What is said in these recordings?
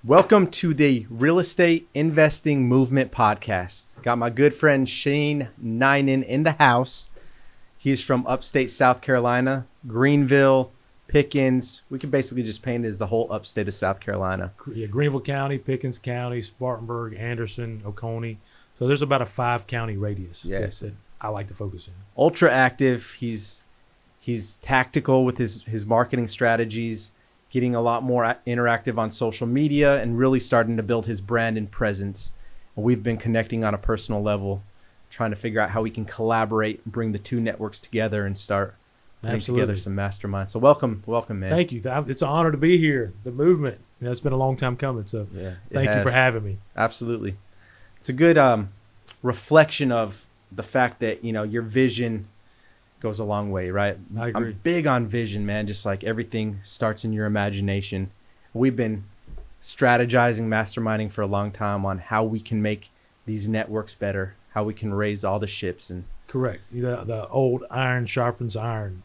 Welcome to the Real Estate Investing Movement Podcast. Got my good friend Shane Ninan in the house. He's from upstate South Carolina, Greenville, Pickens. We can basically just paint it as the whole upstate of South Carolina. Yeah, Greenville County, Pickens County, Spartanburg, Anderson, Oconee. So there's about a 5-county radius that I like to focus in. Ultra active. He's tactical with his marketing strategies, getting a lot more interactive on social media and really starting to build his brand and presence. And we've been connecting on a personal level, trying to figure out how we can collaborate, bring the two networks together and start putting together some masterminds. So welcome, man. Thank you. It's an honor to be here. The movement, it's been a long time coming. So thank you for having me. Absolutely. It's a good reflection of the fact that, your vision goes a long way, right? I agree. I'm big on vision, man. Just like everything starts in your imagination. We've been strategizing, masterminding for a long time on how we can make these networks better, how we can raise all the ships. And correct. The old iron sharpens iron,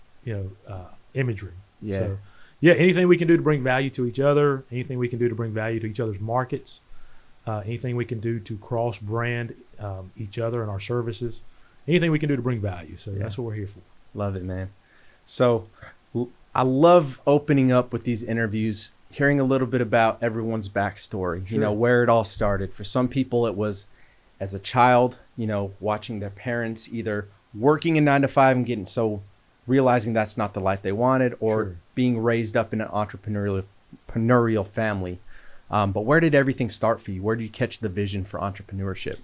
imagery. Yeah. So, anything we can do to bring value to each other, anything we can do to bring value to each other's markets, anything we can do to cross brand each other and our services, anything we can do to bring value. So that's what we're here for. Love it, man. So I love opening up with these interviews, hearing a little bit about everyone's backstory, Sure. Where it all started. For some people, it was as a child, watching their parents either working a 9-to-5 and realizing that's not the life they wanted, or Sure. being raised up in an entrepreneurial family. But where did everything start for you? Where did you catch the vision for entrepreneurship?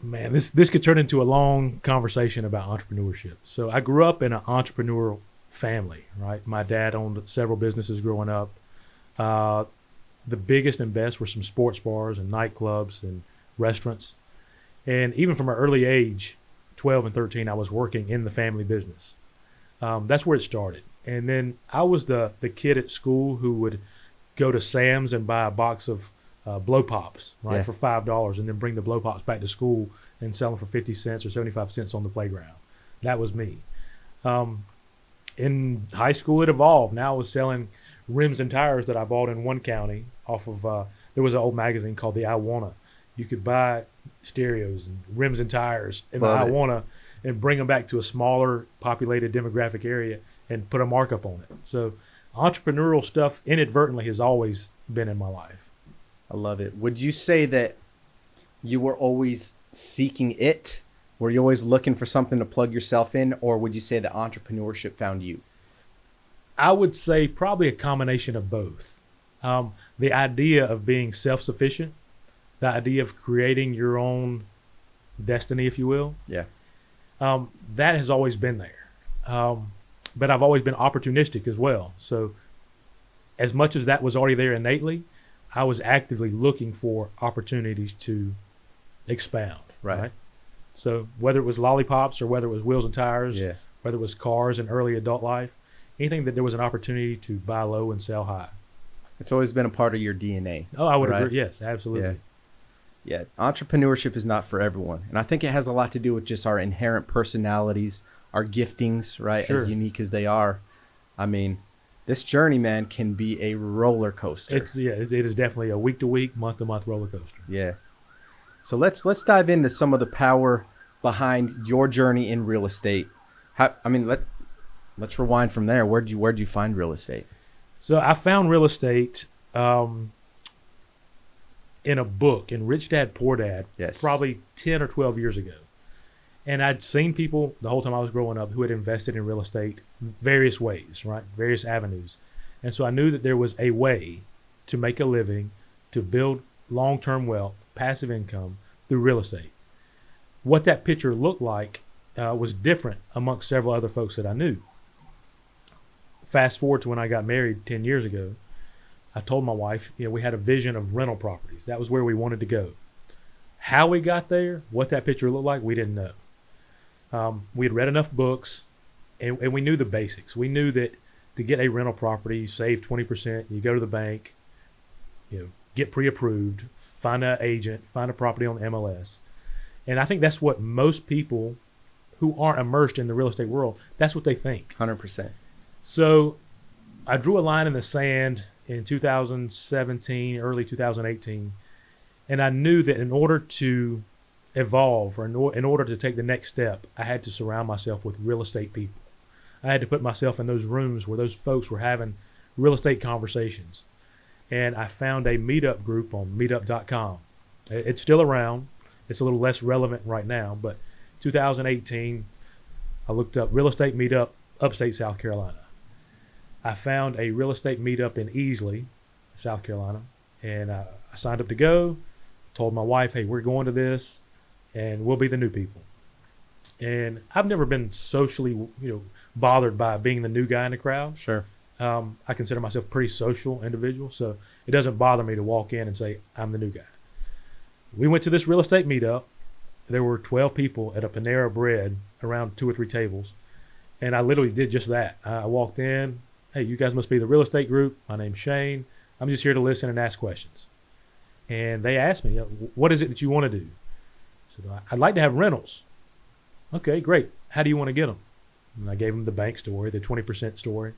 Man, this could turn into a long conversation about entrepreneurship. So I grew up in an entrepreneurial family, right? My dad owned several businesses growing up. The biggest and best were some sports bars and nightclubs and restaurants. And even from an early age, 12 and 13, I was working in the family business. That's where it started. And then I was the kid at school who would go to Sam's and buy a box of blow pops, right, for $5, and then bring the blow pops back to school and sell them for 50 cents or 75 cents on the playground. That was me. In high school, it evolved. Now I was selling rims and tires that I bought in one county off of, there was an old magazine called the I Wanna. You could buy stereos and rims and tires in the I Wanna and bring them back to a smaller populated demographic area and put a markup on it. So entrepreneurial stuff inadvertently has always been in my life. I love it. Would you say that you were always seeking it? Were you always looking for something to plug yourself in? Or would you say that entrepreneurship found you? I would say probably a combination of both. The idea of being self-sufficient, the idea of creating your own destiny, if you will. Yeah. That has always been there. But I've always been opportunistic as well. So as much as that was already there innately, I was actively looking for opportunities to expound. Right. So whether it was lollipops or whether it was wheels and tires, whether it was cars in early adult life, anything that there was an opportunity to buy low and sell high. It's always been a part of your DNA. Oh, I would agree. Yes, absolutely. Yeah. Entrepreneurship is not for everyone. And I think it has a lot to do with just our inherent personalities, our giftings, right? Sure. As unique as they are. I mean, this journey, man, can be a roller coaster. It is definitely a week-to-week, month-to-month roller coaster. Yeah. So let's dive into some of the power behind your journey in real estate. Let's rewind from there. Where'd you find real estate? So I found real estate in a book, in Rich Dad, Poor Dad, probably 10 or 12 years ago. And I'd seen people the whole time I was growing up who had invested in real estate various ways, right? Various avenues. And so I knew that there was a way to make a living, to build long-term wealth, passive income through real estate. What that picture looked like was different amongst several other folks that I knew. Fast forward to when I got married 10 years ago, I told my wife, we had a vision of rental properties. That was where we wanted to go. How we got there, what that picture looked like, we didn't know. We had read enough books and we knew the basics. We knew that to get a rental property, you save 20%, you go to the bank, get pre-approved, find an agent, find a property on the MLS. And I think that's what most people who aren't immersed in the real estate world, that's what they think. 100%. So I drew a line in the sand in 2017, early 2018. And I knew that in order to evolve or in order to take the next step, I had to surround myself with real estate people. I had to put myself in those rooms where those folks were having real estate conversations. And I found a meetup group on meetup.com. It's still around. It's a little less relevant right now, but 2018, I looked up real estate meetup, upstate South Carolina. I found a real estate meetup in Easley, South Carolina, and I signed up to go, told my wife, hey, we're going to this, and we'll be the new people. And I've never been socially, bothered by being the new guy in the crowd. Sure. I consider myself a pretty social individual, so it doesn't bother me to walk in and say, I'm the new guy. We went to this real estate meetup. There were 12 people at a Panera Bread around 2 or 3 tables, and I literally did just that. I walked in, hey, you guys must be the real estate group. My name's Shane. I'm just here to listen and ask questions. And they asked me, what is it that you want to do? I said, I'd like to have rentals. Okay, great. How do you want to get them? And I gave them the bank story, the 20% story.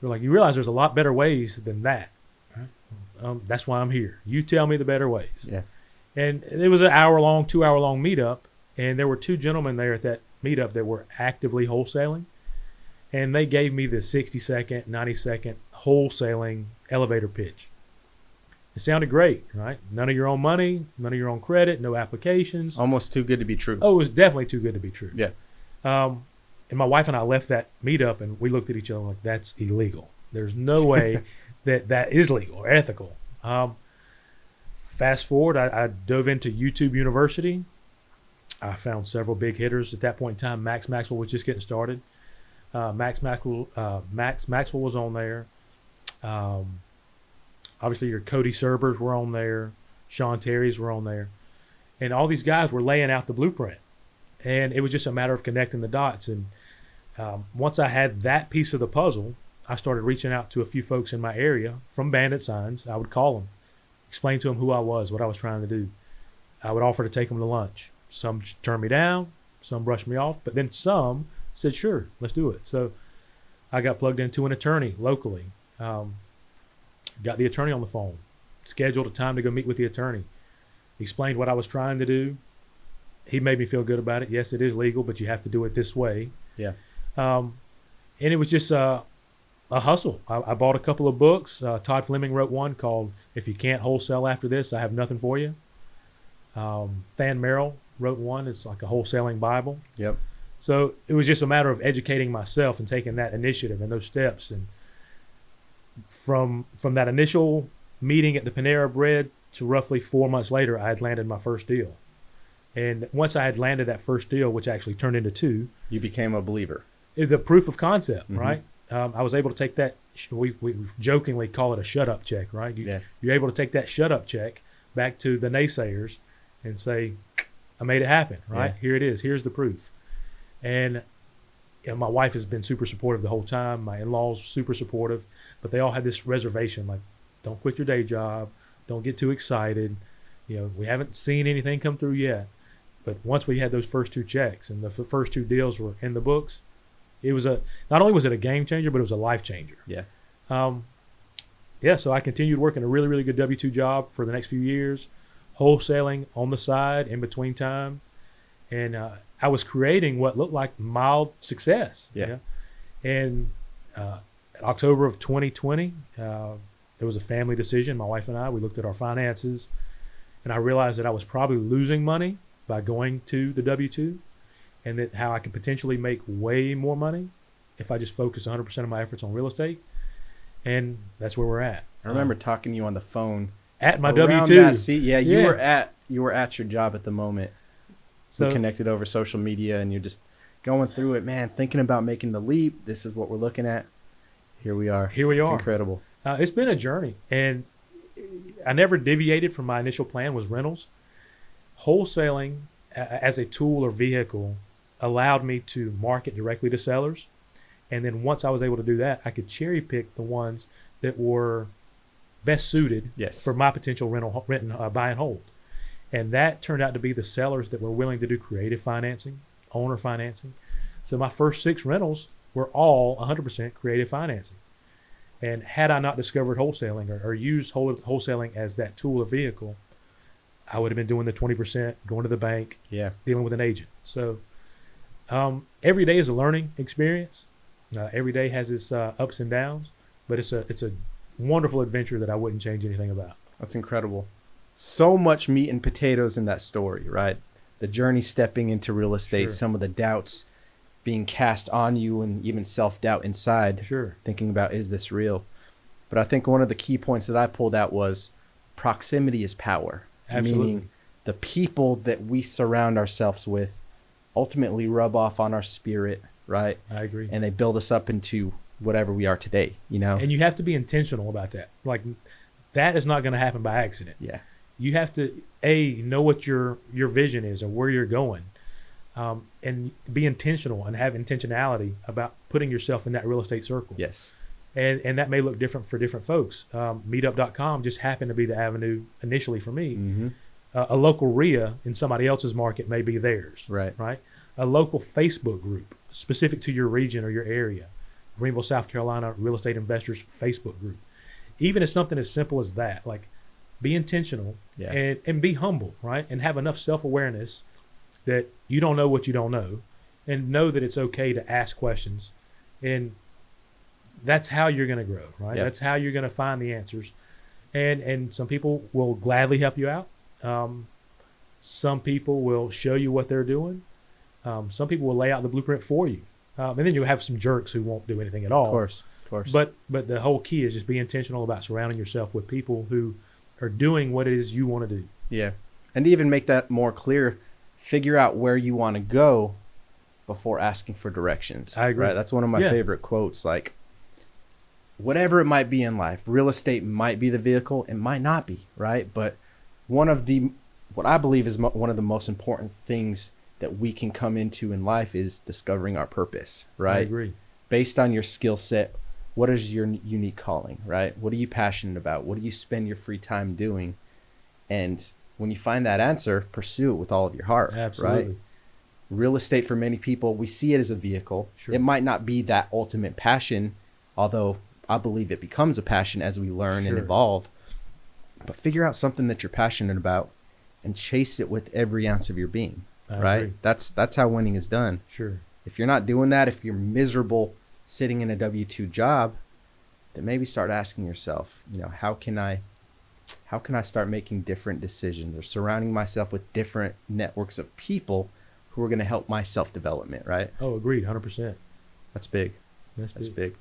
They're like, you realize there's a lot better ways than that. Right? That's why I'm here. You tell me the better ways. Yeah. And it was an 2-hour-long meetup. And there were 2 gentlemen there at that meetup that were actively wholesaling. And they gave me the 60-second, 90-second wholesaling elevator pitch. It sounded great, right? None of your own money, none of your own credit, no applications. Almost too good to be true. Oh, it was definitely too good to be true. Yeah. And my wife and I left that meetup, and we looked at each other like, that's illegal. There's no way that is legal or ethical. Fast forward, I dove into YouTube University. I found several big hitters at that point in time. Max Maxwell was just getting started. Max Maxwell was on there. Obviously, your Cody Serbers were on there. Sean Terry's were on there. And all these guys were laying out the blueprint. And it was just a matter of connecting the dots. And once I had that piece of the puzzle, I started reaching out to a few folks in my area from Bandit Signs. I would call them, explain to them who I was, what I was trying to do. I would offer to take them to lunch. Some turned me down, some brushed me off, but then some said, sure, let's do it. So I got plugged into an attorney locally, got the attorney on the phone, scheduled a time to go meet with the attorney, explained what I was trying to do. He made me feel good about it. Yes, it is legal, but you have to do it this way. Yeah. And it was just a hustle. I bought a couple of books. Todd Fleming wrote one called If You Can't Wholesale After This, I Have Nothing For You. Than Merrill wrote one. It's like a wholesaling Bible. Yep. So it was just a matter of educating myself and taking that initiative and those steps. And from that initial meeting at the Panera Bread to roughly 4 months later, I had landed my first deal. And once I had landed that first deal, which actually turned into 2, you became a believer. The proof of concept, right? I was able to take that. We jokingly call it a shut-up check, right? You're able to take that shut-up check back to the naysayers and say, I made it happen, right? Yeah. Here it is. Here's the proof. And my wife has been super supportive the whole time. My in-laws super supportive, but they all had this reservation, like, don't quit your day job. Don't get too excited. We haven't seen anything come through yet. But once we had those first 2 checks and the first 2 deals were in the books, it was not only was it a game changer, but it was a life changer. Yeah. So I continued working a really, really good W-2 job for the next few years, wholesaling on the side in between time. And I was creating what looked like mild success. Yeah. And in October of 2020, there was a family decision. My wife and I, we looked at our finances, and I realized that I was probably losing money by going to the W-2, and that how I could potentially make way more money if I just focus 100% of my efforts on real estate. And that's where we're at. I remember talking to you on the phone at my W-2. You were at your job at the moment. So we connected over social media, and you're just going through it, man, thinking about making the leap. This is what we're looking at. Here we are. It's incredible. It's been a journey, and I never deviated from my initial plan was rentals. Wholesaling as a tool or vehicle allowed me to market directly to sellers. And then once I was able to do that, I could cherry pick the ones that were best suited for my potential buy and hold. And that turned out to be the sellers that were willing to do creative financing, owner financing. So my first 6 rentals were all 100% creative financing. And had I not discovered wholesaling or used wholesaling as that tool or vehicle, I would have been doing the 20%, going to the bank, dealing with an agent. So every day is a learning experience. Every day has its ups and downs, but it's a wonderful adventure that I wouldn't change anything about. That's incredible. So much meat and potatoes in that story, right? The journey stepping into real estate, some of the doubts being cast on you, and even self-doubt inside, thinking about, is this real? But I think one of the key points that I pulled out was proximity is power. Absolutely. Meaning the people that we surround ourselves with ultimately rub off on our spirit, right? I agree. And they build us up into whatever we are today, And you have to be intentional about that. Like, that is not going to happen by accident. Yeah. You have to, know what your vision is and where you're going. And be intentional and have intentionality about putting yourself in that real estate circle. Yes. And that may look different for different folks. Meetup.com just happened to be the avenue initially for me. Mm-hmm. A local RIA in somebody else's market may be theirs. Right. A local Facebook group specific to your region or your area. Greenville, South Carolina Real Estate Investors Facebook group. Even as something as simple as that, like, be intentional and be humble, right? And have enough self-awareness that you don't know what you don't know, and know that it's okay to ask questions. And that's how you're going to grow, right? That's how you're going to find the answers. And some people will gladly help you out. Some people will show you what they're doing. Some people will lay out the blueprint for you. And then you'll have some jerks who won't do anything at all. Of course. But the whole key is just be intentional about surrounding yourself with people who are doing what it is you want to do. Yeah. And to even make that more clear, figure out where you want to go before asking for directions. I agree. Right? That's one of my favorite quotes. Like, whatever it might be in life, real estate might be the vehicle. It might not be, right? But what I believe is one of the most important things that we can come into in life is discovering our purpose, right? I agree. Based on your skill set, what is your unique calling, right? What are you passionate about? What do you spend your free time doing? And when you find that answer, pursue it with all of your heart. Absolutely. Right? Real estate, for many people, we see it as a vehicle. Sure. It might not be that ultimate passion, although I believe it becomes a passion as we learn and evolve. But figure out something that you're passionate about and chase it with every ounce of your being. I agree. That's how winning is done. Sure. If you're not doing that, if you're miserable sitting in a W-2 job, then maybe start asking yourself, how can I start making different decisions, or surrounding myself with different networks of people who are going to help my self-development, right? Oh, agreed, 100%. That's big. That's big.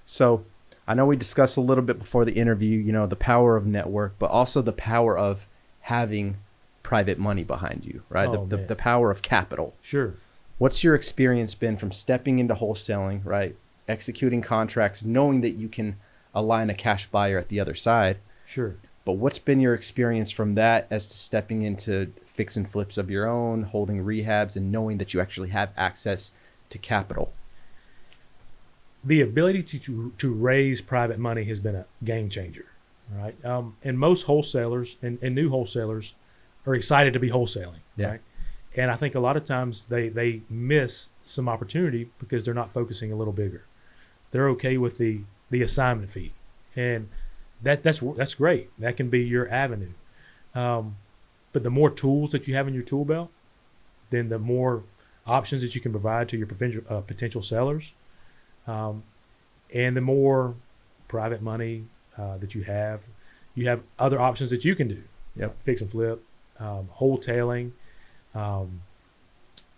So I know we discussed a little bit before the interview, the power of network, but also the power of having private money behind you, right? Oh, the power of capital. Sure. What's your experience been from stepping into wholesaling, right? Executing contracts, knowing that you can align a cash buyer at the other side. Sure. But what's been your experience from that as to stepping into fix and flips of your own, holding rehabs, and knowing that you actually have access to capital? The ability to raise private money has been a game changer, right? And most wholesalers and new wholesalers are excited to be wholesaling, right? And I think a lot of times they miss some opportunity because they're not focusing a little bigger. They're okay with the assignment fee, and that's great. That can be your avenue. But the more tools that you have in your tool belt, then the more options that you can provide to your potential sellers, and the more private money that you have other options that you can do. Yep. Fix and flip, wholetailing,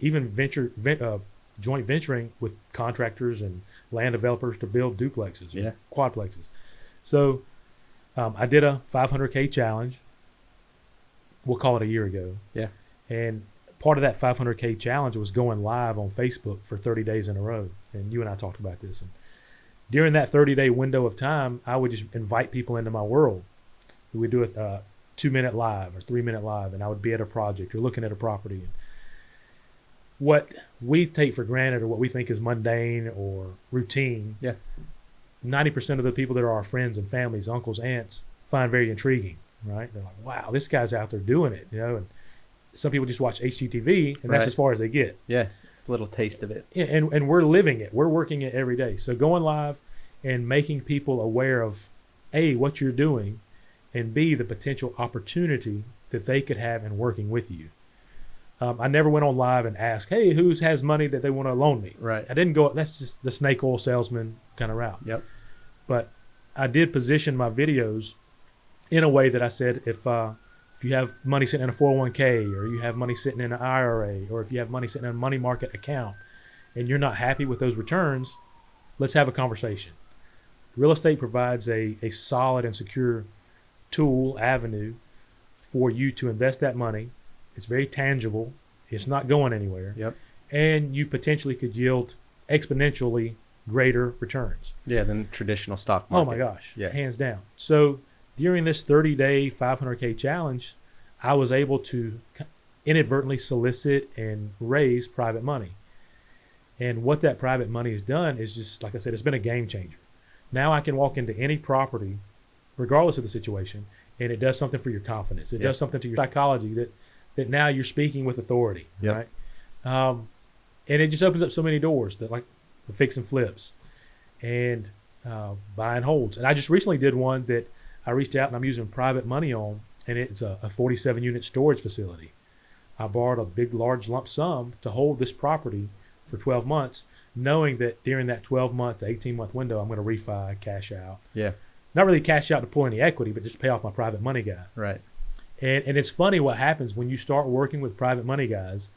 even joint venturing with contractors and land developers to build duplexes, quadplexes. So I did a 500K challenge. We'll call it a year ago. Yeah. And part of that 500K challenge was going live on Facebook for 30 days in a row. And you and I talked about this. And during that 30-day window of time, I would just invite people into my world. We would do a 2-minute live or 3-minute live, and I would be at a project or looking at a property. And what we take for granted or what we think is mundane or routine, 90% of the people that are our friends and families, uncles, aunts, find very intriguing, right? They're like, wow, this guy's out there doing it, and some people just watch HGTV, and that's as far as they get. Yeah, it's a little taste of it. Yeah, and we're living it. We're working it every day. So going live and making people aware of A, what you're doing, and B, the potential opportunity that they could have in working with you. I never went on live and asked, hey, who has money that they want to loan me? Right. I didn't go, that's just the snake oil salesman kind of route. Yep. But I did position my videos in a way that I said, if you have money sitting in a 401k, or you have money sitting in an IRA, or if you have money sitting in a money market account and you're not happy with those returns, let's have a conversation. Real estate provides a solid and secure tool, avenue for you to invest that money. It's very tangible. It's not going anywhere. Yep. And you potentially could yield exponentially greater returns. Yeah, than traditional stock market. Oh my gosh. Yeah. Hands down. So during this 30-day 500K challenge, I was able to inadvertently solicit and raise private money. And what that private money has done is just, like I said, it's been a game changer. Now I can walk into any property, regardless of the situation, and it does something for your confidence. It does something to your psychology that now you're speaking with authority, right? And it just opens up so many doors, that like the fix and flips and buy and holds. And I just recently did one that I reached out and I'm using private money on, and it's a 47 unit storage facility. I borrowed a big, large lump sum to hold this property for 12 months, knowing that during that 12-month to 18-month window, I'm going to refi, cash out. Yeah. Not really cash out to pull any equity, but just pay off my private money guy. Right. And it's funny what happens when you start working with private money guys.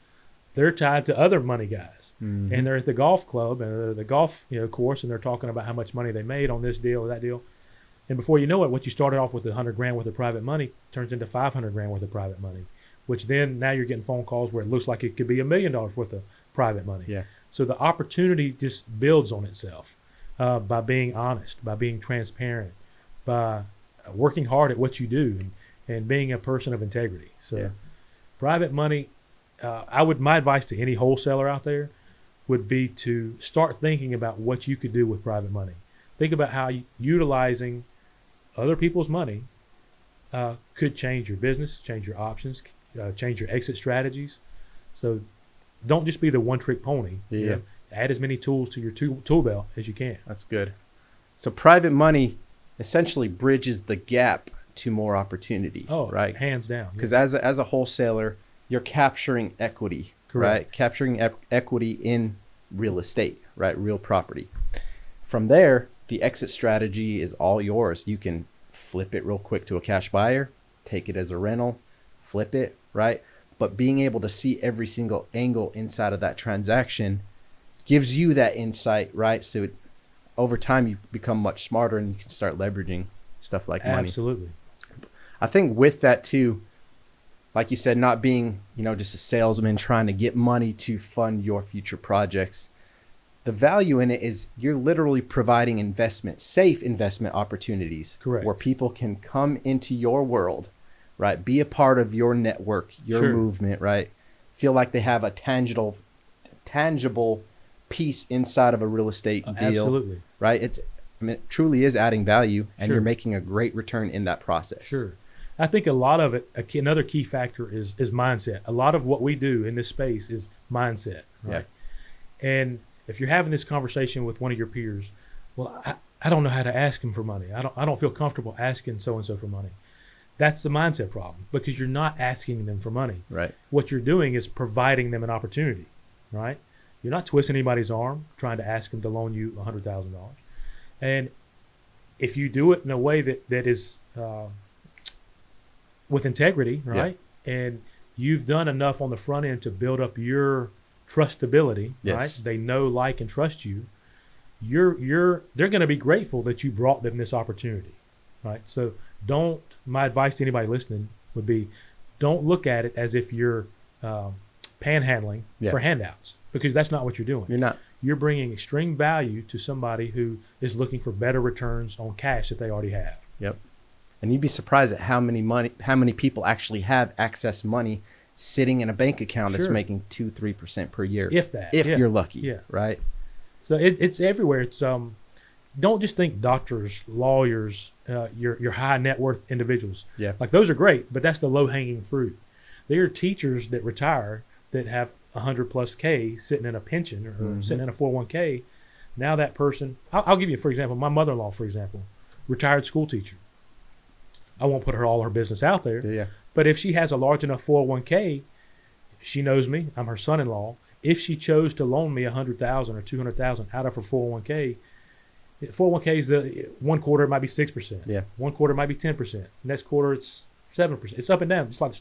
They're tied to other money guys, and they're at the golf club and the golf course, and they're talking about how much money they made on this deal or that deal. And before you know it, what you started off with $100,000 worth of private money turns into $500,000 worth of private money, which then now you're getting phone calls where it looks like it could be $1 million worth of private money. Yeah. So the opportunity just builds on itself by being honest, by being transparent, by working hard at what you do, and being a person of integrity. So private money, my advice to any wholesaler out there would be to start thinking about what you could do with private money. Think about how utilizing other people's money could change your business, change your options, change your exit strategies. So don't just be the one-trick pony. Yeah. Add as many tools to your tool belt as you can. That's good. So private money essentially bridges the gap to more opportunity. Oh, right. Hands down. Because as a wholesaler, you're capturing equity. Correct. Right? Capturing equity in real estate, right? Real property. From there, the exit strategy is all yours. You can flip it real quick to a cash buyer, take it as a rental, flip it, right? But being able to see every single angle inside of that transaction gives you that insight, right? So over time, you become much smarter and you can start leveraging stuff like money. Absolutely. I think with that too, like you said, not being, just a salesman trying to get money to fund your future projects. The value in it is you're literally providing safe investment opportunities. Correct. Where people can come into your world, right? Be a part of your network, your movement, right? Feel like they have a tangible piece inside of a real estate deal. Absolutely. Right? It truly is adding value, and you're making a great return in that process. Sure. I think a lot of it, another key factor is mindset. A lot of what we do in this space is mindset, right? Yeah. And if you're having this conversation with one of your peers, well, I don't know how to ask him for money. I don't feel comfortable asking so-and-so for money. That's the mindset problem, because you're not asking them for money. Right. What you're doing is providing them an opportunity, right? You're not twisting anybody's arm trying to ask them to loan you $100,000. And if you do it in a way that is with integrity, right? Yeah. And you've done enough on the front end to build up your trustability, right? They know, like, and trust you. They're going to be grateful that you brought them this opportunity, right? So my advice to anybody listening would be, don't look at it as if you're panhandling for handouts, because that's not what you're doing. You're not. You're bringing extreme value to somebody who is looking for better returns on cash that they already have. Yep. And you'd be surprised at how many people actually have excess money sitting in a bank account that's making 2-3% per year. If that. If you're lucky. Right. So it's everywhere. It's don't just think doctors, lawyers, your high net worth individuals. Yeah. Like, those are great, but that's the low hanging fruit. There are teachers that retire that have 100+ K sitting in a pension or sitting in a 401K Now that person, I'll give you, for example, my mother-in-law, for example, retired school teacher. I won't put all her business out there. Yeah. But if she has a large enough 401k, she knows me. I'm her son-in-law. If she chose to loan me $100,000 or $200,000 out of her 401k, 401k is the one quarter it might be 6%. Yeah. One quarter might be 10%. Next quarter it's 7%. It's up and down. It's like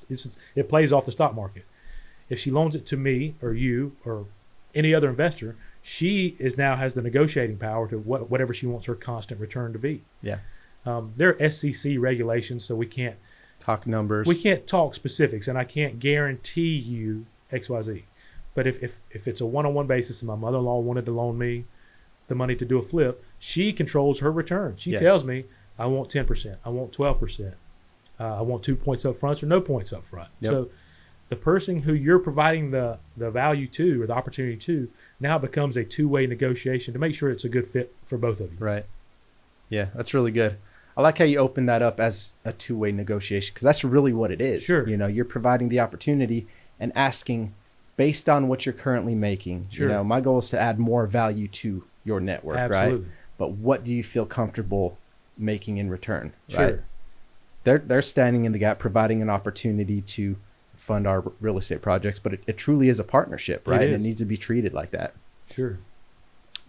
it plays off the stock market. If she loans it to me or you or any other investor, she now has the negotiating power to whatever she wants her constant return to be. Yeah. There are SEC regulations, so we can't talk numbers. We can't talk specifics, and I can't guarantee you XYZ. But if it's a one-on-one basis and my mother-in-law wanted to loan me the money to do a flip, she controls her return. She tells me, I want 10%, I want 12%, I want 2 points up front or no points up front. Yep. So the person who you're providing the value to or the opportunity to now becomes a two-way negotiation to make sure it's a good fit for both of you. Right. Yeah, that's really good. I like how you open that up as a two-way negotiation, because that's really what it is. Sure. You know, you're providing the opportunity and asking based on what you're currently making. Sure. You know, my goal is to add more value to your network, Absolutely. right? But what do you feel comfortable making in return? Sure. Right? They're standing in the gap, providing an opportunity to fund our real estate projects, but it truly is a partnership, right? And it needs to be treated like that. Sure.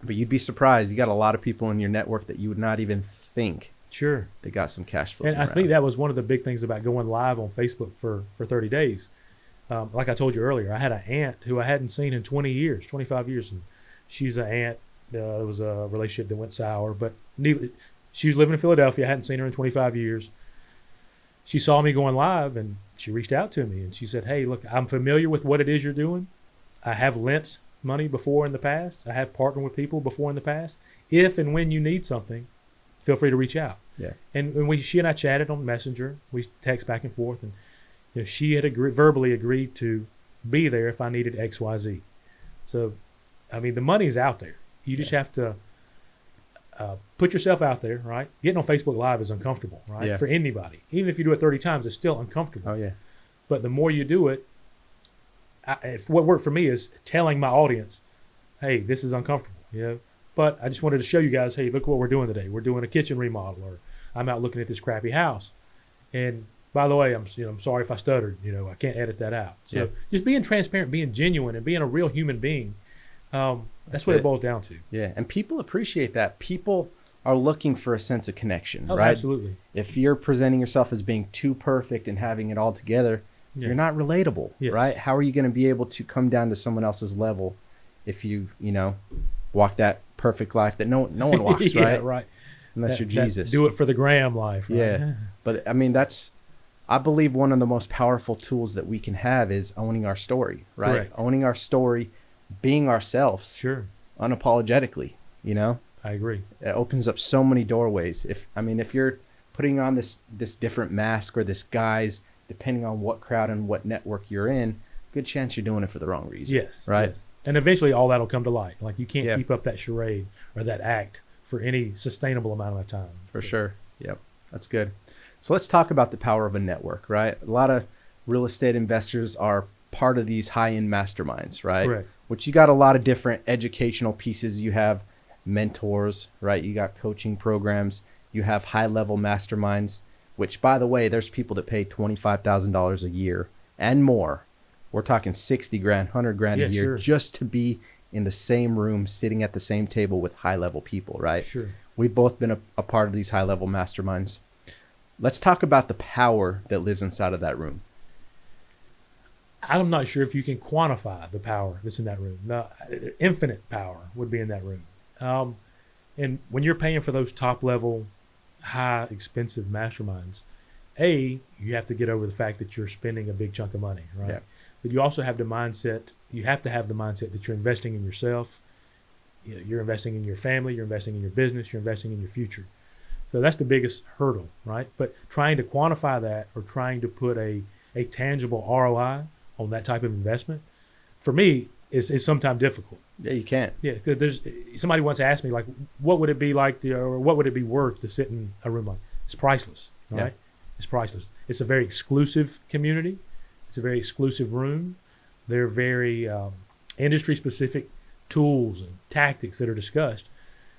But you'd be surprised. You got a lot of people in your network that you would not even think they got some cash flow. And I think that was one of the big things about going live on Facebook for 30 days. Like I told you earlier, I had an aunt who I hadn't seen in 20 years, 25 years. And she's an aunt. There was a relationship that went sour, but she was living in Philadelphia. I hadn't seen her in 25 years. She saw me going live and she reached out to me and she said, hey, look, I'm familiar with what it is you're doing. I have lent money before in the past. I have partnered with people before in the past. If and when you need something, feel free to reach out. Yeah. And she and I chatted on Messenger. We text back and forth, and she had verbally agreed to be there if I needed X, Y, Z. So, I mean, the money is out there. You just have to put yourself out there, right? Getting on Facebook Live is uncomfortable, right? Yeah. For anybody. Even if you do it 30 times, it's still uncomfortable. Oh, yeah. But the more you do it, what worked for me is telling my audience, hey, this is uncomfortable, But I just wanted to show you guys, hey, look what we're doing today. We're doing a kitchen remodel, or I'm out looking at this crappy house. And by the way, I'm sorry if I stuttered. I can't edit that out. So just being transparent, being genuine, and being a real human being, that's what it boils down to. Yeah, and people appreciate that. People are looking for a sense of connection, right? Absolutely. If you're presenting yourself as being too perfect and having it all together, you're not relatable, right? How are you going to be able to come down to someone else's level if you walk that perfect life that no one walks, right? Right. Unless you're Jesus. Do it for the gram life, right? Yeah. But I mean, I believe one of the most powerful tools that we can have is owning our story, right? Correct. Owning our story, being ourselves. Sure. Unapologetically, I agree. It opens up so many doorways. If you're putting on this different mask or this guise, depending on what crowd and what network you're in, good chance you're doing it for the wrong reason. Yes. Right. Yes. And eventually all that'll come to light. Like you can't keep up that charade or that act for any sustainable amount of time. For sure. Yep. That's good. So let's talk about the power of a network, right? A lot of real estate investors are part of these high-end masterminds, right? Correct. Which you got a lot of different educational pieces. You have mentors, right? You got coaching programs. You have high-level masterminds, which, by the way, there's people that pay $25,000 a year and more. We're talking 60 grand, 100 grand a year just to be in the same room, sitting at the same table with high-level people, right? Sure. We've both been a part of these high-level masterminds. Let's talk about the power that lives inside of that room. I'm not sure if you can quantify the power that's in that room. No, infinite power would be in that room. And when you're paying for those top-level, high, expensive masterminds, you have to get over the fact that you're spending a big chunk of money, right? Yeah. But you also have the mindset, that you're investing in yourself, you're investing in your family, you're investing in your business, you're investing in your future. So that's the biggest hurdle, right? But trying to quantify that or trying to put a tangible ROI on that type of investment, for me, is sometimes difficult. Yeah, you can't. Yeah, because somebody once asked me, like, what would it be like or what would it be worth to sit in a room like? It's priceless, right? Yeah. It's priceless. It's a very exclusive community. It's a very exclusive room. They're very industry-specific tools and tactics that are discussed.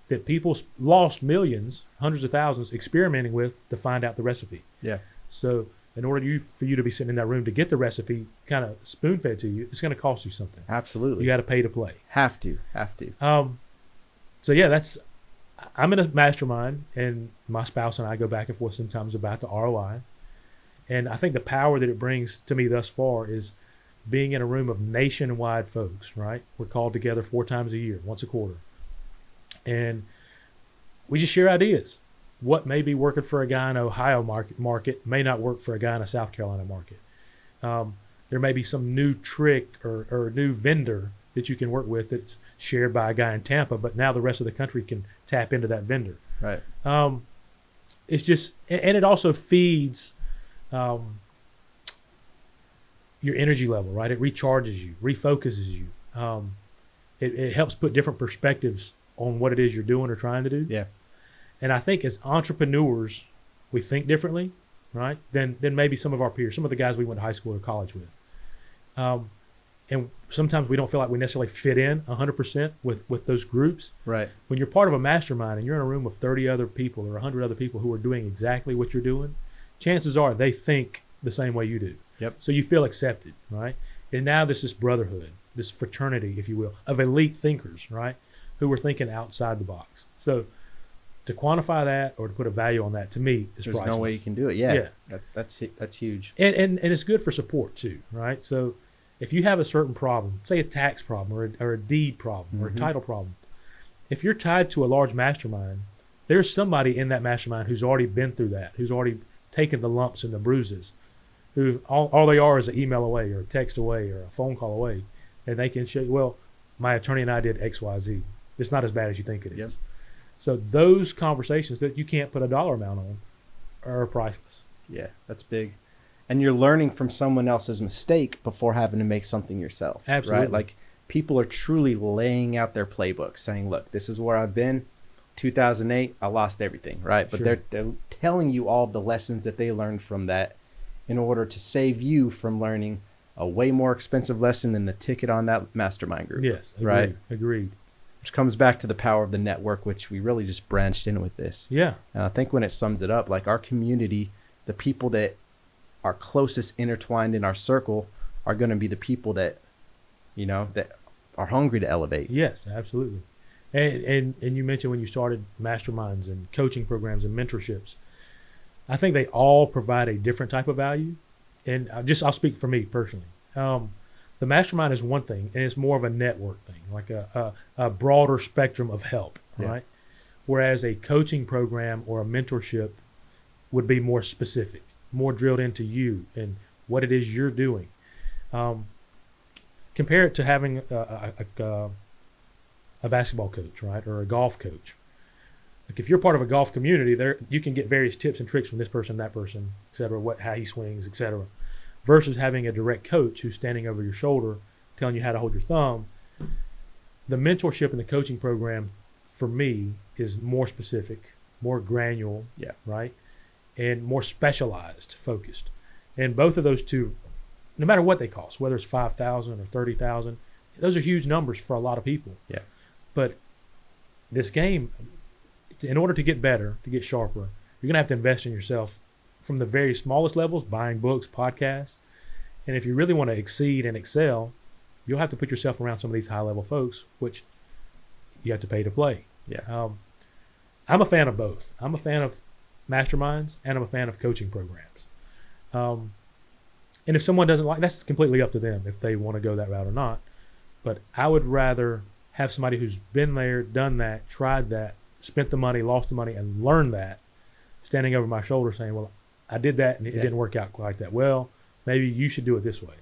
that people lost millions, hundreds of thousands experimenting with to find out the recipe. Yeah. So in order for you to be sitting in that room to get the recipe kind of spoon fed to you, it's going to cost you something. Absolutely. You got to pay to play. Have to. So yeah, I'm in a mastermind, and my spouse and I go back and forth sometimes about the ROI. And I think the power that it brings to me thus far is being in a room of nationwide folks, right? We're called together 4 times a year, once a quarter. And we just share ideas. What may be working for a guy in Ohio market may not work for a guy in a South Carolina market. There may be some new trick or new vendor that you can work with that's shared by a guy in Tampa, but now the rest of the country can tap into that vendor. Right. It's just, and it also feeds your energy level, right? It recharges you, refocuses you. It helps put different perspectives on what it is you're doing or trying to do. Yeah. And I think as entrepreneurs, we think differently, right? Than maybe some of our peers, some of the guys we went to high school or college with. And sometimes we don't feel like we necessarily fit in 100% with those groups. Right. When you're part of a mastermind and you're in a room of 30 other people or 100 other people who are doing exactly what you're doing, chances are they think the same way you do. Yep. So you feel accepted, right? And now there's this brotherhood, this fraternity, if you will, of elite thinkers, right? Who are thinking outside the box. So to quantify that or to put a value on that, to me, is priceless. There's no way you can do it. Yeah. That's huge. And it's good for support too, right? So if you have a certain problem, say a tax problem or a deed problem or a title problem, if you're tied to a large mastermind, there's somebody in that mastermind who's already been through that, who's already taken the lumps and the bruises, who all they are is an email away or a text away or a phone call away. And they can show you, well, my attorney and I did X, Y, Z. It's not as bad as you think it is. Yep. So those conversations that you can't put a dollar amount on are priceless. Yeah, that's big. And you're learning from someone else's mistake before having to make something yourself. Absolutely. Right? Like people are truly laying out their playbook, saying, look, this is where I've been. 2008, I lost everything, right? But Sure. they're telling you all the lessons that they learned from that in order to save you from learning a way more expensive lesson than the ticket on that mastermind group. Yes, agreed, right? Agreed. Which comes back to the power of the network, which we really just branched in with this. Yeah. And I think when it sums it up, like our community, the people that are closest intertwined in our circle are going to be the people that, that are hungry to elevate. Yes, absolutely. And you mentioned when you started masterminds and coaching programs and mentorships, I think they all provide a different type of value. And I'll speak for me personally. The mastermind is one thing, and it's more of a network thing, like a broader spectrum of help, right? Whereas a coaching program or a mentorship would be more specific, more drilled into you and what it is you're doing. Compare it to having a basketball coach, right, or a golf coach. Like if you're part of a golf community, there you can get various tips and tricks from this person, that person, et cetera, how he swings, et cetera, versus having a direct coach who's standing over your shoulder, telling you how to hold your thumb. The mentorship and the coaching program, for me, is more specific, more granular, right, and more specialized, focused. And both of those two, no matter what they cost, whether it's $5,000 or $30,000, those are huge numbers for a lot of people. Yeah. But this game, in order to get better, to get sharper, you're going to have to invest in yourself from the very smallest levels, buying books, podcasts. And if you really want to exceed and excel, you'll have to put yourself around some of these high-level folks, which you have to pay to play. Yeah. I'm a fan of both. I'm a fan of masterminds, and I'm a fan of coaching programs. And if someone doesn't like, that's completely up to them if they want to go that route or not. But I would rather have somebody who's been there, done that, tried that, spent the money, lost the money, and learned that, standing over my shoulder saying, well, I did that and it didn't work out quite like that. Well, maybe you should do it this way.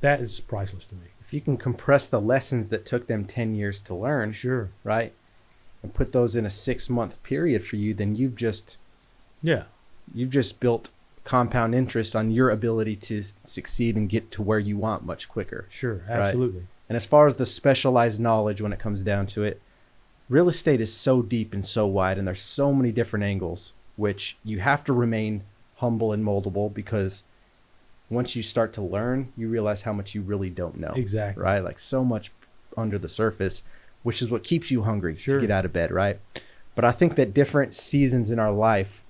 That is priceless to me. If you can compress the lessons that took them 10 years to learn, sure, right, and put those in a 6-month period for you, then you've just built compound interest on your ability to succeed and get to where you want much quicker. Sure, absolutely. Right? And as far as the specialized knowledge, when it comes down to it, real estate is so deep and so wide, and there's so many different angles, which you have to remain humble and moldable, because once you start to learn, you realize how much you really don't know. Exactly. Right? Like so much under the surface. which is what keeps you hungry Sure. to get out of bed, right? But I think that different seasons in our life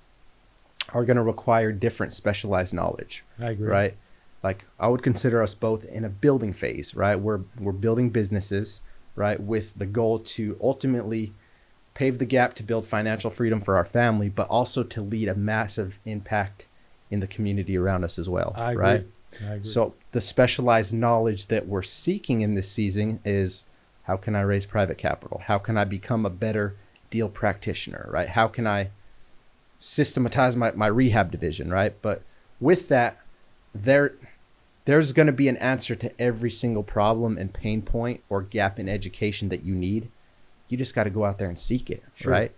are going to require different specialized knowledge. I agree. Right? Like I would consider us both in a building phase, right? We're building businesses, right, with the goal to ultimately pave the gap to build financial freedom for our family, but also to lead a massive impact in the community around us as well. I agree. Right? I agree. So the specialized knowledge that we're seeking in this season is, how can I raise private capital? How can I become a better deal practitioner, right? How can I systematize my rehab division, right? But with that, there's going to be an answer to every single problem and pain point or gap in education that you need. You just got to go out there and seek it, Sure. right?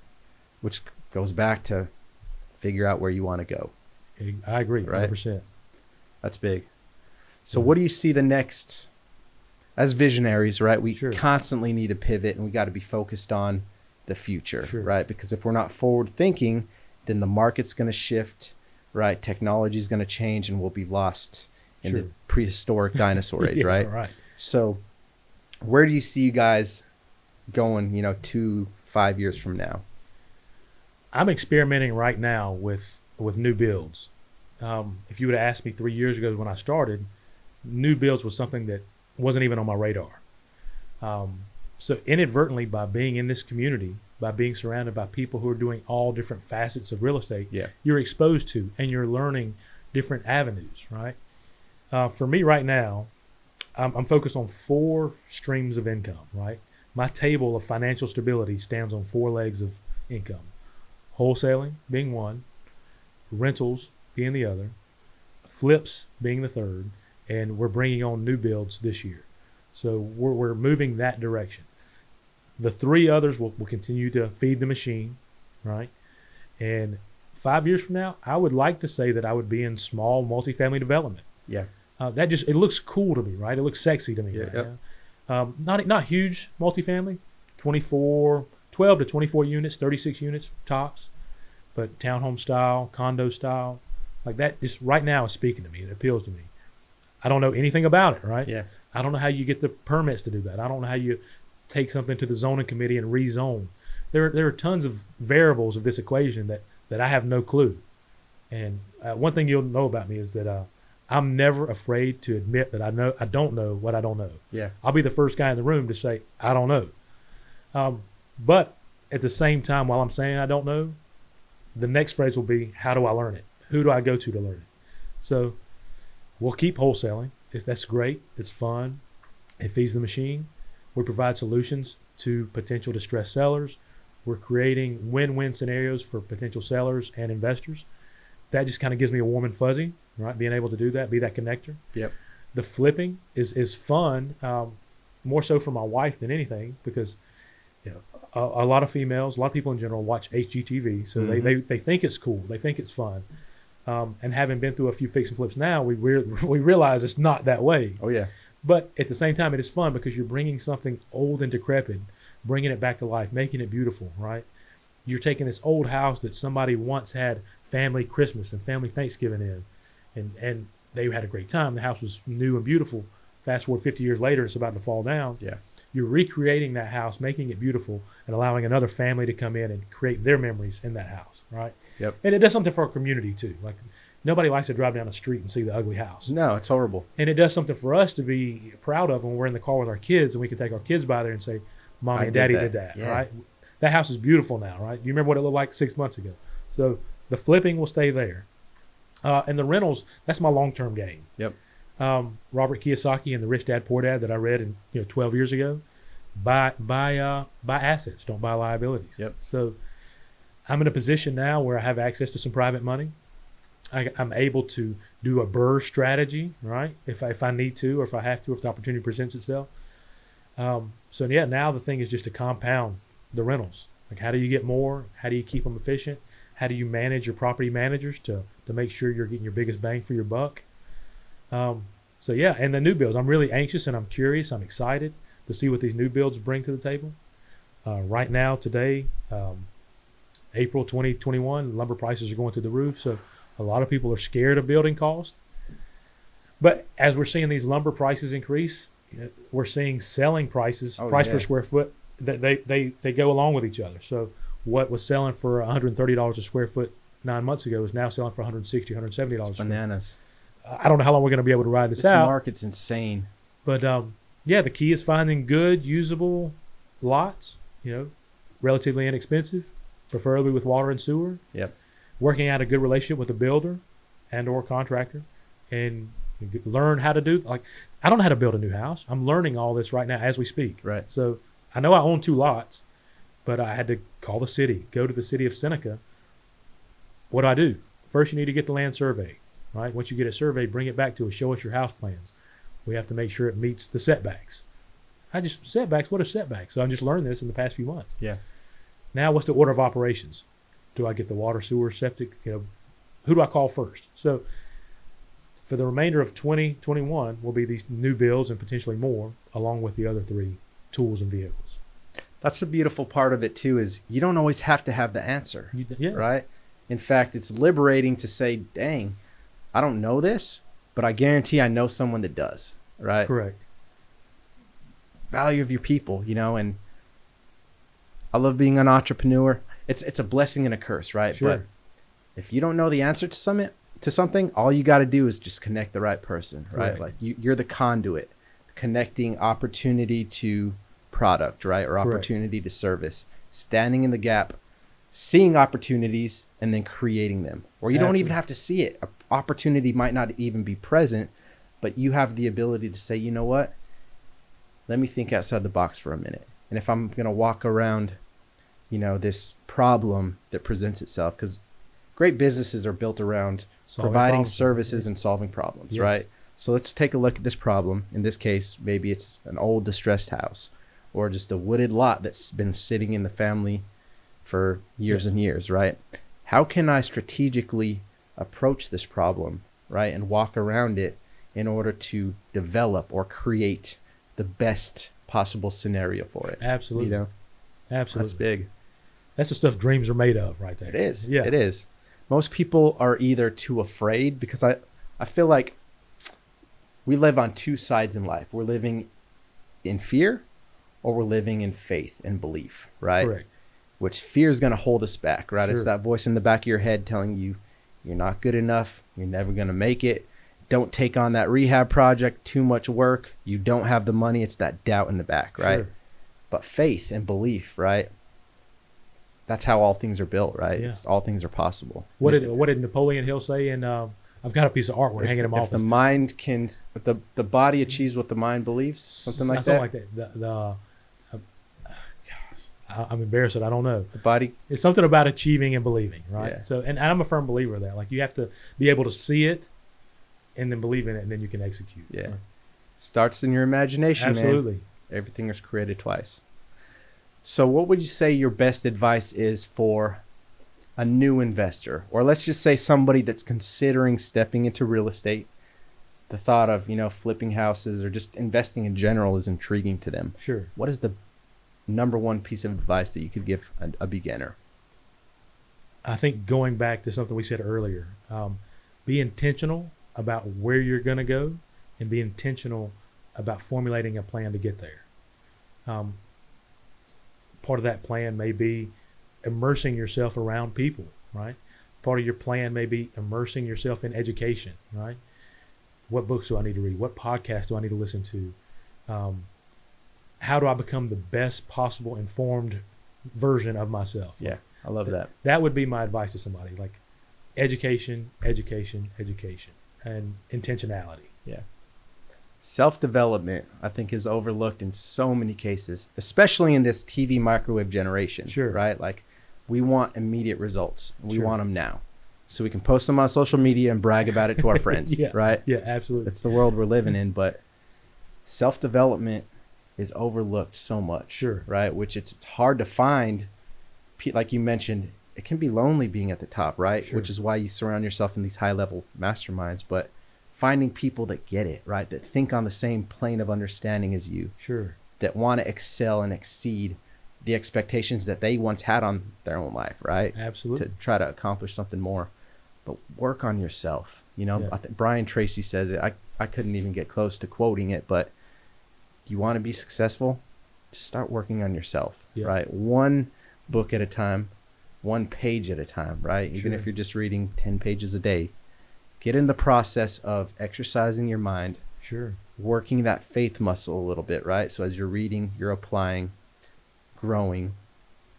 Which goes back to figure out where you want to go. I agree, Right. 100%. That's big. So Yeah. what do you see the next, as visionaries, right? We Sure. constantly need to pivot, and we got to be focused on the future, Sure. right? Because if we're not forward thinking, then the market's going to shift, right? Technology is going to change, and we'll be lost in Sure. the prehistoric dinosaur age, Yeah, right? Right. So where do you see you guys going, 2-5 years from now? I'm experimenting right now with new builds. If you would have asked me 3 years ago when I started, new builds was something that wasn't even on my radar. So inadvertently, by being in this community, by being surrounded by people who are doing all different facets of real estate, Yeah. you're exposed to and you're learning different avenues, right? For me right now, I'm focused on 4 streams of income, right? My table of financial stability stands on 4 legs of income. Wholesaling being one, rentals being the other, flips being the third, and we're bringing on new builds this year. So we're moving that direction. The 3 others will continue to feed the machine, right? And 5 years from now, I would like to say that I would be in small multifamily development. Yeah. It looks cool to me, right? It looks sexy to me. Yeah, right yep. now. Not huge multifamily, 12 to 24 units, 36 units tops, but townhome style, condo style, like that just right now is speaking to me. It appeals to me. I don't know anything about it, right? Yeah. I don't know how you get the permits to do that. I don't know how you take something to the zoning committee and rezone. There are tons of variables of this equation that I have no clue. And one thing you'll know about me is that I'm never afraid to admit that I don't know what I don't know. Yeah. I'll be the first guy in the room to say, I don't know. But at the same time, while I'm saying I don't know, the next phrase will be, how do I learn it? Who do I go to learn it? So we'll keep wholesaling. That's great. It's fun. It feeds the machine. We provide solutions to potential distressed sellers. We're creating win-win scenarios for potential sellers and investors. That just kind of gives me a warm and fuzzy, right? Being able to do that, be that connector. Yep. The flipping is fun, more so for my wife than anything, because a lot of females, a lot of people in general watch HGTV, so they think it's cool, they think it's fun, and having been through a few fix and flips now, we realize it's not that way. Oh yeah. But at the same time, it is fun because you're bringing something old and decrepit, bringing it back to life, making it beautiful, right? You're taking this old house that somebody once had family Christmas and family Thanksgiving in, and they had a great time. The house was new and beautiful. Fast forward 50 years later, it's about to fall down. Yeah. You're recreating that house, making it beautiful, and allowing another family to come in and create their memories in that house, right? Yep. And it does something for our community too. Like, nobody likes to drive down the street and see the ugly house. No, it's horrible. And it does something for us to be proud of when we're in the car with our kids and we can take our kids by there and say, Mommy and Daddy did that, Yeah. right? That house is beautiful now, right? You remember what it looked like 6 months ago? So the flipping will stay there. And the rentals, that's my long-term game. Yep. Robert Kiyosaki and the Rich Dad Poor Dad that I read in 12 years ago, buy assets, don't buy liabilities. Yep. So I'm in a position now where I have access to some private money. I'm able to do a BRRRR strategy, right? If I need to, or if I have to, if the opportunity presents itself. So yeah, now the thing is just to compound the rentals. Like, how do you get more? How do you keep them efficient? How do you manage your property managers to make sure you're getting your biggest bang for your buck? So yeah, and the new builds, I'm really anxious and I'm curious. I'm excited to see what these new builds bring to the table. Right now, today, April 2021, lumber prices are going through the roof. So a lot of people are scared of building cost. But as we're seeing these lumber prices increase, we're seeing selling prices, price per square foot, they go along with each other. So what was selling for $130 a square foot 9 months ago is now selling for $160, $170. It's bananas. I don't know how long we're going to be able to ride this out. This market's insane. But yeah, the key is finding good, usable lots, relatively inexpensive, preferably with water and sewer. Yep. Working out a good relationship with a builder and or contractor, and learn how to do, I don't know how to build a new house. I'm learning all this right now as we speak. Right. So I know I own 2 lots, but I had to call the city, go to the city of Seneca. What do? First, you need to get the land surveyed, right? Once you get it surveyed, bring it back to us, show us your house plans. We have to make sure it meets the setbacks. Setbacks? What are setbacks? So I just learned this in the past few months. Yeah. Now, what's the order of operations? Do I get the water, sewer, septic? Who do I call first? So for the remainder of 2021 will be these new builds and potentially more, along with the other 3 tools and vehicles. That's the beautiful part of it too, is you don't always have to have the answer, right? In fact, it's liberating to say, dang, I don't know this, but I guarantee I know someone that does, right? Correct. Value of your people, and I love being an entrepreneur. It's a blessing and a curse, right? Sure. But if you don't know the answer to something, all you got to do is just connect the right person, right? Correct. Like you're the conduit, connecting opportunity to product, right? Or opportunity to service, standing in the gap, seeing opportunities and then creating them. Or you don't even have to see it. An opportunity might not even be present, but you have the ability to say, you know what? Let me think outside the box for a minute. And if I'm going to walk around, this problem that presents itself, because great businesses are built around providing services and solving problems, right? So let's take a look at this problem. In this case, maybe it's an old distressed house or just a wooded lot that's been sitting in the family for years and years, right? How can I strategically approach this problem, right? And walk around it in order to develop or create the best possible scenario for it. Absolutely. Absolutely. That's big. That's the stuff dreams are made of right there. It is. Yeah. It is. Most people are either too afraid, because I feel like we live on 2 sides in life. We're living in fear or we're living in faith and belief, right? Correct. Which fear is going to hold us back, right? Sure. It's that voice in the back of your head telling you you're not good enough. You're never going to make it. Don't take on that rehab project. Too much work. You don't have the money. It's that doubt in the back, right? Sure. But faith and belief, right? That's how all things are built, right? Yeah. All things are possible. What did Napoleon Hill say? And I've got a piece of artwork hanging in my office. If the mind can, the body achieves what the mind believes, something like that. Something like that. I'm embarrassed that I don't know. The body. It's something about achieving and believing, right? Yeah. So, and I'm a firm believer of that. Like, you have to be able to see it and then believe in it, and then you can execute. Yeah. Right? Starts in your imagination, Absolutely. man. Everything is created twice. So what would you say your best advice is for a new investor, or let's just say somebody that's considering stepping into real estate? The thought of, flipping houses or just investing in general is intriguing to them. Sure. What is the number one piece of advice that you could give a beginner? I think going back to something we said earlier, be intentional about where you're going to go and be intentional about formulating a plan to get there. Part of that plan may be immersing yourself around people, right? Part of your plan may be immersing yourself in education, right? What books do I need to read? What podcasts do I need to listen to? How do I become the best possible informed version of myself? Yeah, I love that. That would be my advice to somebody, like education, education, education, and intentionality. Yeah. Self-development, I think, is overlooked in so many cases, especially in this TV microwave generation. Sure. Right? Like, we want immediate results. We Sure. want them now. So we can post them on social media and brag about it to our friends. Yeah. Right? Yeah, absolutely. It's the world we're living in, but self-development is overlooked so much. Sure. Right? Which it's hard to find. Like you mentioned, it can be lonely being at the top, right? Sure. Which is why you surround yourself in these high-level masterminds. But finding people that get it, right? That think on the same plane of understanding as you. Sure. That want to excel and exceed the expectations that they once had on their own life, right? Absolutely. To try to accomplish something more. But work on yourself. Yeah. I think Brian Tracy says it. I couldn't even get close to quoting it, but you want to be successful? just start working on yourself, Yeah. right? One book at a time, one page at a time, right? Even if you're just reading 10 pages a day, get in the process of exercising your mind, working that faith muscle a little bit, right? So as you're reading, you're applying, growing.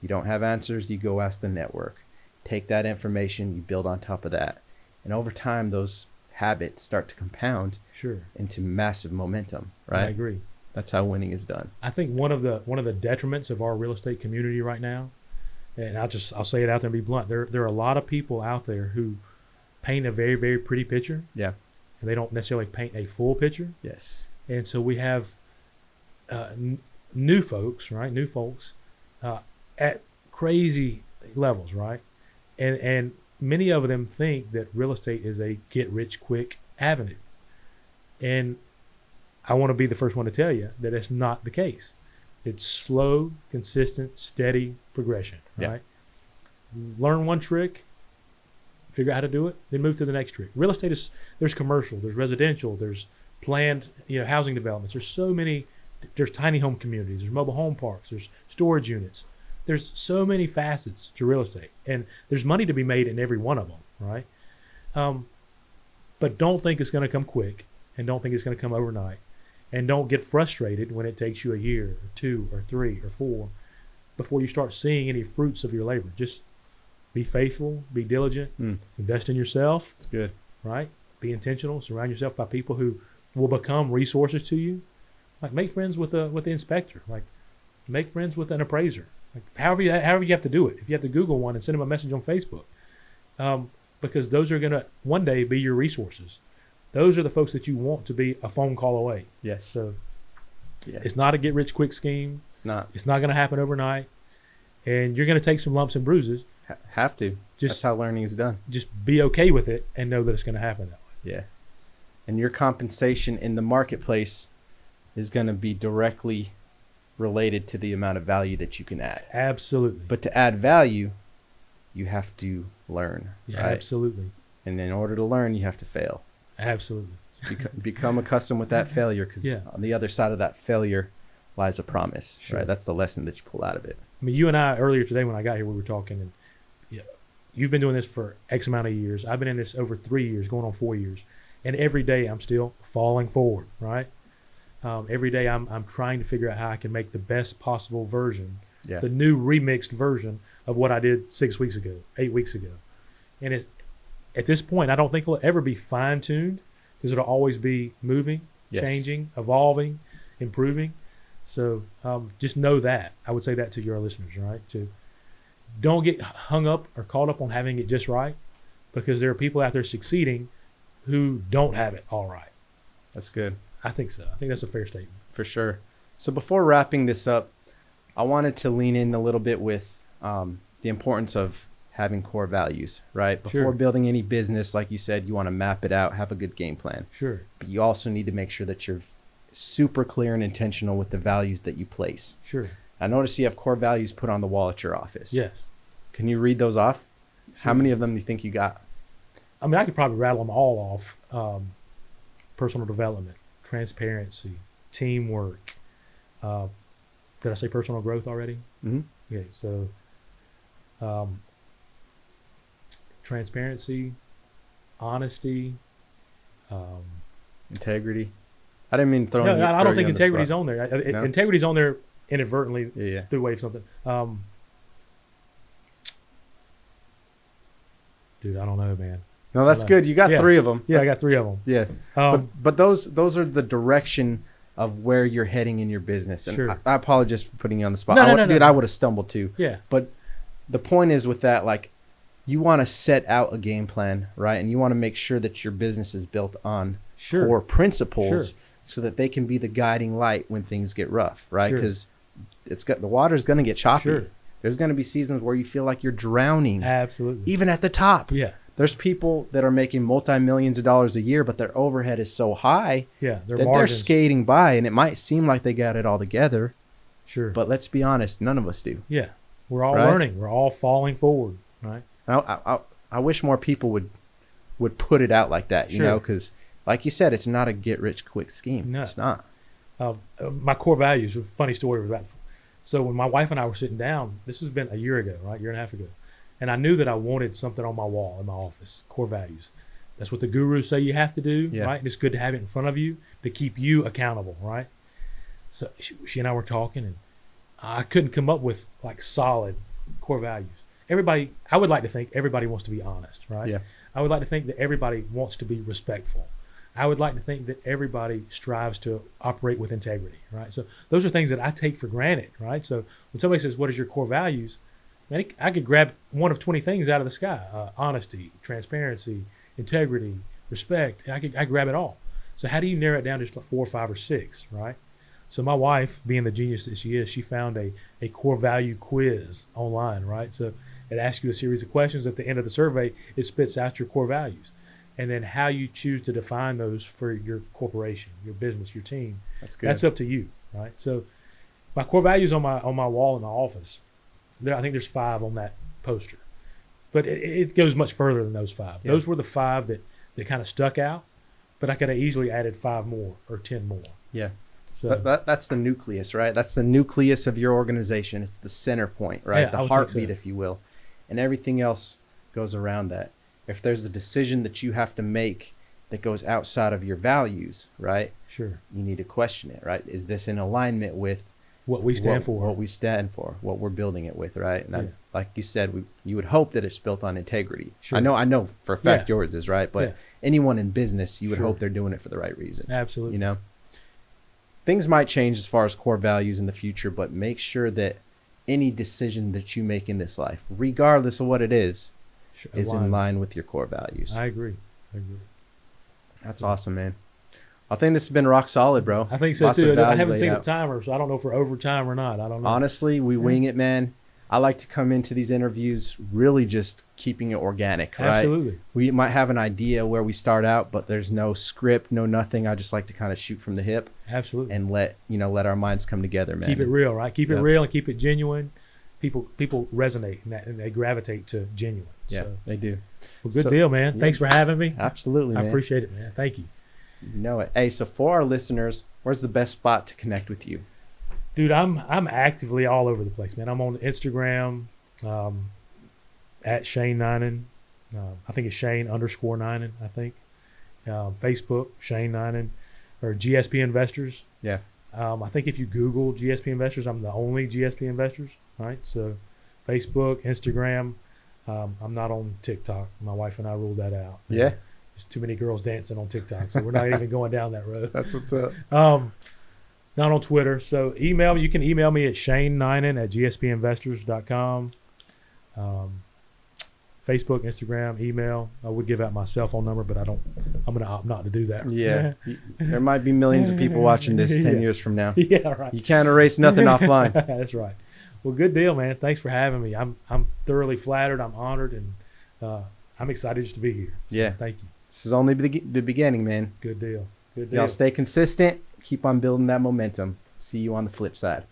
You don't have answers, you go ask the network. Take that information, you build on top of that. And over time, those habits start to compound into massive momentum, right? I agree. That's how winning is done. I think one of the detriments of our real estate community right now, and I'll say it out there and be blunt, there are a lot of people out there who paint a very, very pretty picture. Yeah. And they don't necessarily paint a full picture. Yes. And so we have new folks, right? New folks at crazy levels, right? And many of them think that real estate is a get-rich-quick avenue. And I want to be the first one to tell you that it's not the case. It's slow, consistent, steady progression, right? Learn one trick, figure out how to do it, then move to the next trick. Real estate is, there's commercial, there's residential, there's planned, housing developments. There's so many, there's tiny home communities, there's mobile home parks, there's storage units. There's so many facets to real estate, and there's money to be made in every one of them, right? But don't think it's going to come quick, and don't think it's going to come overnight, and don't get frustrated when it takes you a year or 2 or 3 or 4 before you start seeing any fruits of your labor. Just be faithful, be diligent, invest in yourself. That's good, right? Be intentional. Surround yourself by people who will become resources to you. Like make friends with the inspector. Like make friends with an appraiser. Like however you have to do it. If you have to Google one and send them a message on Facebook, because those are going to one day be your resources. Those are the folks that you want to be a phone call away. Yes. So it's not a get-rich-quick scheme. It's not. It's not going to happen overnight. And you're going to take some lumps and bruises. Have to. That's how learning is done. Just be okay with it and know that it's going to happen that way. Yeah. And your compensation in the marketplace is going to be directly related to the amount of value that you can add. Absolutely. But to add value, you have to learn. Yeah, right? Absolutely. And in order to learn, you have to fail. Absolutely. Become accustomed with that failure, because on the other side of that failure lies a promise. Right? That's the lesson that you pull out of it. I mean, you and I earlier today when I got here, we were talking, and you've been doing this for X amount of years. I've been in this over 3 years, going on 4 years, and every day I'm still falling forward. Right. Every day I'm trying to figure out how I can make the best possible version, the new remixed version of what I did 6 weeks ago, 8 weeks ago. And at this point, I don't think it'll ever be fine-tuned, because it'll always be moving, changing, evolving, improving. So just know that. I would say that to your listeners, right? To don't get hung up or caught up on having it just right, because there are people out there succeeding who don't have it all right. That's good. I think so. I think that's a fair statement. For sure. So before wrapping this up, I wanted to lean in a little bit with the importance of having core values, right? Before building any business, like you said, you want to map it out, have a good game plan. Sure. But you also need to make sure that you're super clear and intentional with the values that you place. Sure. I noticed you have core values put on the wall at your office. Yes. Can you read those off? Sure. How many of them do you think you got? I mean, I could probably rattle them all off. Personal development, transparency, teamwork. Did I say personal growth already? Mm-hmm. Okay, so transparency, honesty, integrity. I didn't mean throwing. No, I don't think integrity's on there. No? Integrity's on there inadvertently through way of something. Dude, I don't know, man. No, that's good. You got 3 of them. Yeah, I got 3 of them. Yeah, but those are the direction of where you're heading in your business. And I apologize for putting you on the spot. No. I would have stumbled too. Yeah. But the point is with that, like, you want to set out a game plan, right? And you want to make sure that your business is built on core principles, so that they can be the guiding light when things get rough, right? Because the water's going to get choppy. There's going to be seasons where you feel like you're drowning. Absolutely. Even at the top. Yeah. There's people that are making multi-millions of dollars a year, but their overhead is so high that they're skating by, and it might seem like they got it all together. Sure. But let's be honest, none of us do. Yeah. We're all learning. We're all falling forward, right? I wish more people would put it out like that, you know, because like you said, it's not a get-rich-quick scheme. No. It's not. My core values, a funny story about So when my wife and I were sitting down, this has been a year ago, right? Year and a half ago. And I knew that I wanted something on my wall in my office, core values. That's what the gurus say you have to do, right? And it's good to have it in front of you to keep you accountable, right? So she and I were talking, and I couldn't come up with like solid core values. I would like to think everybody wants to be honest, right? Yeah. I would like to think that everybody wants to be respectful. I would like to think that everybody strives to operate with integrity, right? So those are things that I take for granted, right? So when somebody says, what is your core values? Man, I could grab one of 20 things out of the sky. Honesty, transparency, integrity, respect. I grab it all. So how do you narrow it down to just like 4 or 5 or 6, right? So my wife, being the genius that she is, she found a core value quiz online, right? So it asks you a series of questions. At the end of the survey, it spits out your core values. And then how you choose to define those for your corporation, your business, your team. That's good. That's up to you, right? So my core values on my wall in my office, I think there's 5 on that poster. But it goes much further than those 5. Yeah. Those were the 5 that kind of stuck out, but I could have easily added 5 more or 10 more. Yeah. So that's the nucleus, right? That's the nucleus of your organization. It's the center point, right? Yeah, the heartbeat, if you will. And everything else goes around that. If there's a decision that you have to make that goes outside of your values, right? Sure. You need to question it, right? Is this in alignment with what we stand for? What we stand for, what we're building it with, right? And like you said, you would hope that it's built on integrity. Sure. I know for a fact yours is, right? But anyone in business, you would hope they're doing it for the right reason. Absolutely. You know? Things might change as far as core values in the future, but make sure that any decision that you make in this life, regardless of what it is in line with your core values. I agree. That's awesome, man. I think this has been rock solid, bro. I think so too. I haven't seen the timer, so I don't know if we're over time or not. I don't know. Honestly, we wing it, man. I like to come into these interviews really just keeping it organic, right? Absolutely. We might have an idea where we start out, but there's no script, no nothing. I just like to kind of shoot from the hip. Absolutely. And let our minds come together, man. Keep it real, right? Keep it real and keep it genuine. People resonate and they gravitate to genuine. Yeah, so, they do. Well, good deal, man. Yeah. Thanks for having me. Absolutely, man. I appreciate it, man. Thank you. You know it. Hey, so for our listeners, where's the best spot to connect with you? Dude, I'm actively all over the place, man. I'm on Instagram, at Shane Ninan. I think it's Shane_Ninan, I think. Facebook, Shane Ninan, or GSP Investors. Yeah. I think if you Google GSP Investors, I'm the only GSP Investors, right? So Facebook, Instagram. I'm not on TikTok. My wife and I ruled that out. Yeah. There's too many girls dancing on TikTok, so we're not even going down that road. That's what's up. Not on Twitter. So you can email me at ShaneNinan@gspinvestors.com. Facebook, Instagram, email. I would give out my cell phone number, but I'm going to opt not to do that. Yeah. There might be millions of people watching this 10 years from now. Yeah, right. You can't erase nothing offline. That's right. Well, good deal, man. Thanks for having me. I'm thoroughly flattered. I'm honored, and I'm excited just to be here. So yeah. Thank you. This is only the beginning, man. Good deal. Good deal. Y'all stay consistent. Keep on building that momentum. See you on the flip side.